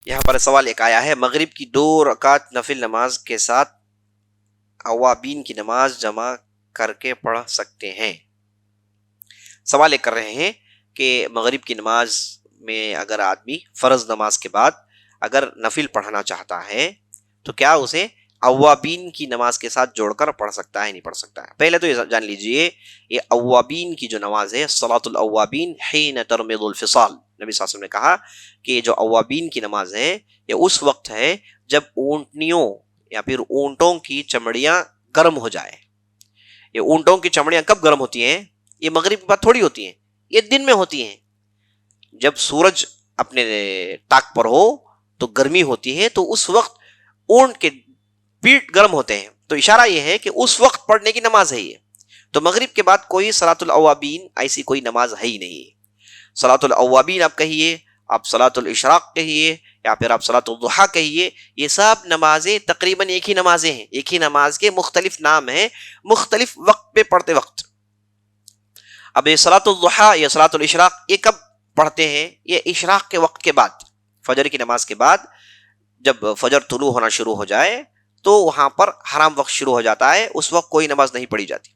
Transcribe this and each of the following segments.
یہاں پر سوال ایک آیا ہے، مغرب کی 2 رکعت نفل نماز کے ساتھ اوابین کی نماز جمع کر کے پڑھ سکتے ہیں؟ سوال ایک کر رہے ہیں کہ مغرب کی نماز میں اگر آدمی فرض نماز کے بعد اگر نفل پڑھنا چاہتا ہے تو کیا اسے اوابین کی نماز کے ساتھ جوڑ کر پڑھ سکتا ہے نہیں پڑھ سکتا ہے؟ پہلے تو یہ جان لیجئے، یہ اوابین کی جو نماز ہے، صلاۃ الاوابین حین ترمض الفصال، نبی صلی اللہ علیہ وسلم نے کہا کہ یہ جو اوابین کی نماز ہے یہ اس وقت ہے جب اونٹنیوں یا پھر اونٹوں کی چمڑیاں گرم ہو جائے۔ یہ اونٹوں کی چمڑیاں کب گرم ہوتی ہیں؟ یہ مغرب کے بعد تھوڑی ہوتی ہیں، یہ دن میں ہوتی ہیں۔ جب سورج اپنے ٹاک پر ہو تو گرمی ہوتی ہے، تو اس وقت اونٹ کے پیٹ گرم ہوتے ہیں، تو اشارہ یہ ہے کہ اس وقت پڑھنے کی نماز ہے یہ۔ تو مغرب کے بعد کوئی صلاۃ الاوابین ایسی کوئی نماز ہے ہی نہیں۔ صلاۃ الاوابین آپ کہیے، آپ صلاۃ الاشراق کہیے، یا پھر آپ صلاۃ الضحیٰ کہیے، یہ سب نمازیں تقریباً ایک ہی نمازیں ہیں، ایک ہی نماز کے مختلف نام ہیں، مختلف وقت پہ پڑھتے وقت۔ اب یہ صلاۃ الضحیٰ یا صلاۃ الاشراق یہ کب پڑھتے ہیں؟ یہ اشراق کے وقت کے بعد، فجر کی نماز کے بعد جب فجر طلوع ہونا شروع ہو جائے تو وہاں پر حرام وقت شروع ہو جاتا ہے، اس وقت کوئی نماز نہیں پڑھی جاتی۔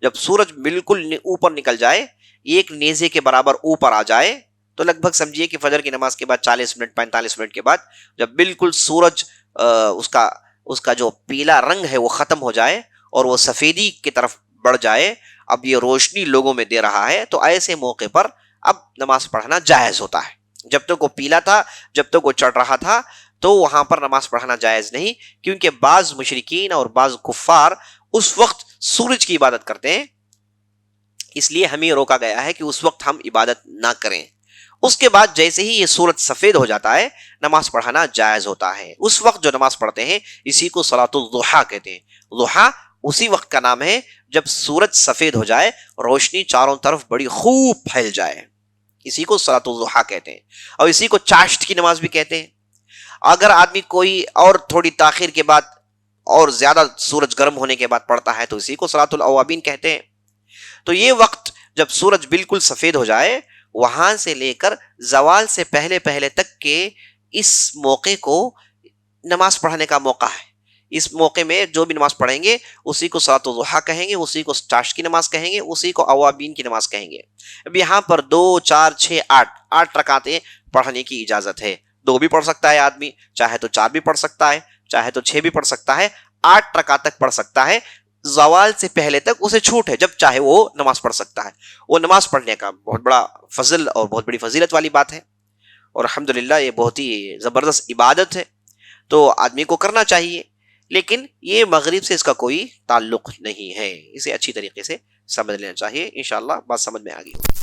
جب سورج بالکل اوپر نکل جائے، ایک نیزے کے برابر اوپر آ جائے، تو لگ بھگ سمجھیے کہ فجر کی نماز کے بعد 40 منٹ 45 منٹ کے بعد جب بالکل سورج اس کا جو پیلا رنگ ہے وہ ختم ہو جائے اور وہ سفیدی کی طرف بڑھ جائے، اب یہ روشنی لوگوں میں دے رہا ہے، تو ایسے موقع پر اب نماز پڑھنا جائز ہوتا ہے۔ جب تک وہ پیلا تھا، جب تک وہ چڑھ رہا تھا، تو وہاں پر نماز پڑھنا جائز نہیں، کیونکہ بعض مشرکین اور بعض کفار اس وقت سورج کی عبادت کرتے ہیں، اس لیے ہمیں روکا گیا ہے کہ اس وقت ہم عبادت نہ کریں۔ اس کے بعد جیسے ہی یہ سورج سفید ہو جاتا ہے، نماز پڑھنا جائز ہوتا ہے۔ اس وقت جو نماز پڑھتے ہیں اسی کو صلاۃ الضحیٰ کہتے ہیں۔ ضحیٰ اسی وقت کا نام ہے جب سورج سفید ہو جائے، روشنی چاروں طرف بڑی خوب پھیل جائے، اسی کو صلاۃ الضحیٰ کہتے ہیں، اور اسی کو چاشت کی نماز بھی کہتے ہیں۔ اگر آدمی کوئی اور تھوڑی تاخیر کے بعد اور زیادہ سورج گرم ہونے کے بعد پڑھتا ہے تو اسی کو صلاۃ الاوابین کہتے ہیں۔ تو یہ وقت جب سورج بالکل سفید ہو جائے، وہاں سے لے کر زوال سے پہلے پہلے تک کے اس موقع کو نماز پڑھنے کا موقع ہے۔ اس موقع میں جو بھی نماز پڑھیں گے اسی کو صلاۃ الضحیٰ کہیں گے، اسی کو چاشت کی نماز کہیں گے، اسی کو اوابین کی نماز کہیں گے۔ اب یہاں پر 2 4 6 8 رکعتیں پڑھنے کی اجازت ہے۔ 2 بھی پڑھ سکتا ہے آدمی، چاہے تو 4 بھی پڑھ سکتا ہے، چاہے تو 6 بھی پڑھ سکتا ہے، 8 رکعت تک پڑھ سکتا ہے۔ زوال سے پہلے تک اسے چھوٹ ہے، جب چاہے وہ نماز پڑھ سکتا ہے۔ وہ نماز پڑھنے کا بہت بڑا فضل اور بہت بڑی فضیلت والی بات ہے، اور الحمدللہ یہ بہت ہی زبردست عبادت ہے، تو آدمی کو کرنا چاہیے۔ لیکن یہ مغرب سے اس کا کوئی تعلق نہیں ہے، اسے اچھی طریقے سے سمجھ لینا چاہیے۔ انشاءاللہ بات سمجھ میں آ گئی ہوگی۔